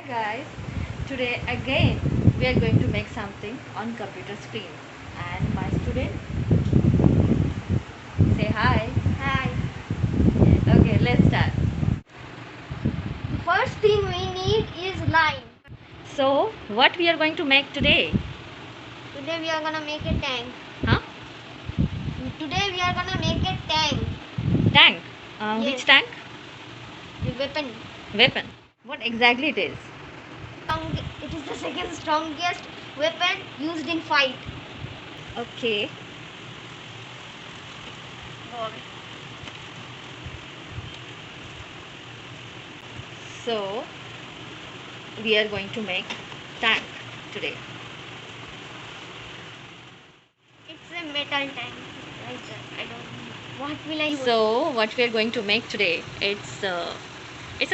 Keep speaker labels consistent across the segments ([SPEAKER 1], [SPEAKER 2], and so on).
[SPEAKER 1] Hi guys, today again we are going to make something on computer screen and my student say hi.
[SPEAKER 2] Hi.
[SPEAKER 1] Okay, let's start.
[SPEAKER 2] First thing we need is line.
[SPEAKER 1] So what we are going to make today?
[SPEAKER 2] Today we are gonna make a tank.
[SPEAKER 1] Huh?
[SPEAKER 2] Today we are gonna make a tank.
[SPEAKER 1] Tank.
[SPEAKER 2] Yes.
[SPEAKER 1] Which tank?
[SPEAKER 2] The weapon.
[SPEAKER 1] Weapon. What exactly it is?
[SPEAKER 2] It is the second strongest weapon used in fight.
[SPEAKER 1] Okay.
[SPEAKER 2] Ball.
[SPEAKER 1] So we are going to make tank today.
[SPEAKER 2] It's a metal tank. Like that. I don't know. What will I use?
[SPEAKER 1] So what we are going to make today? It's a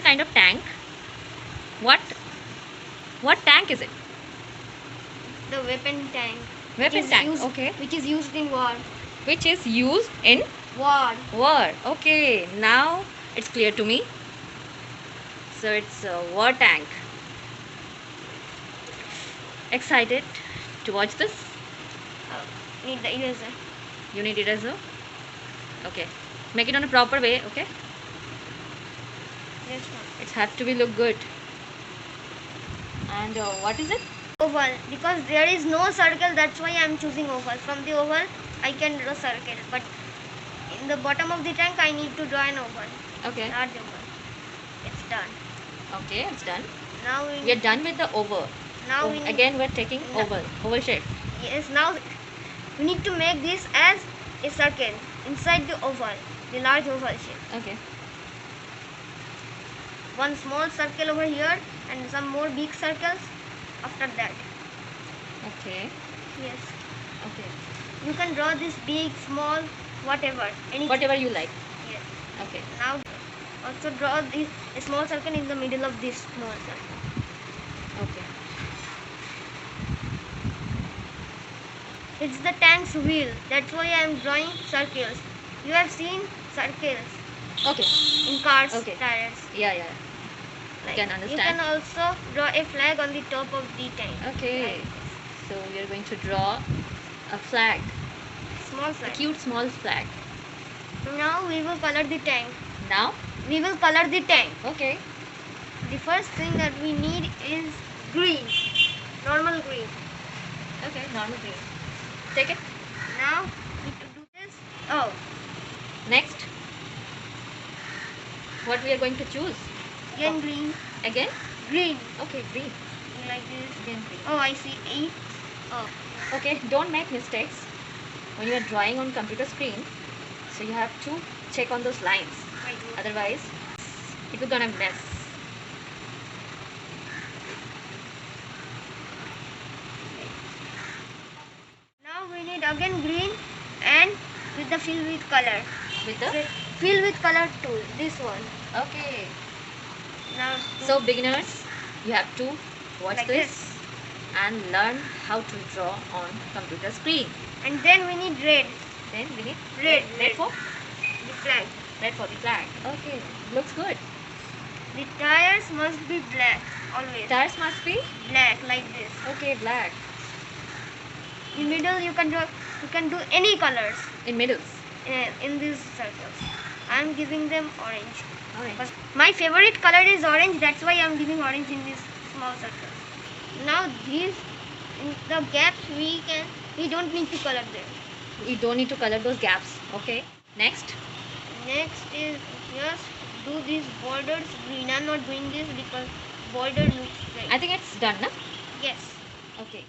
[SPEAKER 1] kind of tank. What tank is it?
[SPEAKER 2] The weapon tank.
[SPEAKER 1] Weapon tank. Okay.
[SPEAKER 2] Which is used in war.
[SPEAKER 1] Which is used in
[SPEAKER 2] War.
[SPEAKER 1] war. Okay, now it's clear to me. So it's a war tank. Excited to watch this?
[SPEAKER 2] Need the eraser.
[SPEAKER 1] You need eraser? Okay. Make it on a proper way, okay?
[SPEAKER 2] Yes, ma'am.
[SPEAKER 1] It has to be look good. And what is it?
[SPEAKER 2] Oval, because there is no circle, that's why I am choosing oval. From the oval I can draw circle, but in the bottom of the tank I need to draw an oval.
[SPEAKER 1] Okay.
[SPEAKER 2] Large oval. It's done.
[SPEAKER 1] Okay, it's done.
[SPEAKER 2] Now
[SPEAKER 1] We are done with the oval.
[SPEAKER 2] Now we need,
[SPEAKER 1] Again we're taking oval shape.
[SPEAKER 2] yes, now we need to make this as a circle inside the oval, the large oval shape.
[SPEAKER 1] Okay.
[SPEAKER 2] One small circle over here and some more big circles after that.
[SPEAKER 1] Okay.
[SPEAKER 2] Yes.
[SPEAKER 1] Okay.
[SPEAKER 2] You can draw this big, small, whatever. Anything.
[SPEAKER 1] Whatever you like.
[SPEAKER 2] Yes.
[SPEAKER 1] Okay.
[SPEAKER 2] Now also draw this a small circle in the middle of this small circle.
[SPEAKER 1] Okay.
[SPEAKER 2] It's the tank's wheel. That's why I am drawing circles. You have seen circles
[SPEAKER 1] Okay.
[SPEAKER 2] in cars,
[SPEAKER 1] Okay.
[SPEAKER 2] tires.
[SPEAKER 1] Yeah. Can understand.
[SPEAKER 2] You can also draw a flag on the top of the tank.
[SPEAKER 1] Okay. So we are going to draw a flag.
[SPEAKER 2] Small
[SPEAKER 1] A
[SPEAKER 2] flag.
[SPEAKER 1] cute small flag.
[SPEAKER 2] Now we will color the tank.
[SPEAKER 1] Now?
[SPEAKER 2] We will color the tank.
[SPEAKER 1] Okay.
[SPEAKER 2] The first thing that we need is green. Normal green.
[SPEAKER 1] Okay, normal green. Take it.
[SPEAKER 2] Now we need to do this. Oh,
[SPEAKER 1] Next. What we are going to choose?
[SPEAKER 2] again green.
[SPEAKER 1] Again?
[SPEAKER 2] Green.
[SPEAKER 1] Okay, green.
[SPEAKER 2] Like this.
[SPEAKER 1] Again green.
[SPEAKER 2] Oh, I see. E. Oh.
[SPEAKER 1] Okay, don't make mistakes when you are drawing on computer screen. So you have to check on those lines. Otherwise, it will gonna mess.
[SPEAKER 2] Now we need again green and with the fill with color.
[SPEAKER 1] With the
[SPEAKER 2] Fill with color tool. This one.
[SPEAKER 1] okay.
[SPEAKER 2] Now.
[SPEAKER 1] So beginners, you have to watch
[SPEAKER 2] Like
[SPEAKER 1] this and learn how to draw on computer screen.
[SPEAKER 2] And then we need red.
[SPEAKER 1] Then we need
[SPEAKER 2] Red.
[SPEAKER 1] red for
[SPEAKER 2] The flag.
[SPEAKER 1] red for the flag. Okay, looks good.
[SPEAKER 2] The tires must be black always.
[SPEAKER 1] Tires must be
[SPEAKER 2] Black like this.
[SPEAKER 1] okay, black
[SPEAKER 2] In middle you can draw. You can do any colors
[SPEAKER 1] in middles.
[SPEAKER 2] in these circles. I am giving them orange.
[SPEAKER 1] Orange.
[SPEAKER 2] But my favorite color is orange. That's why I am giving orange in these small circles. Now these in the gaps we don't need to color them.
[SPEAKER 1] We don't need to color those gaps. Okay. Next.
[SPEAKER 2] Next is just do these borders green. I'm not doing this because border looks great.
[SPEAKER 1] I think it's done, na?
[SPEAKER 2] Yes.
[SPEAKER 1] Okay.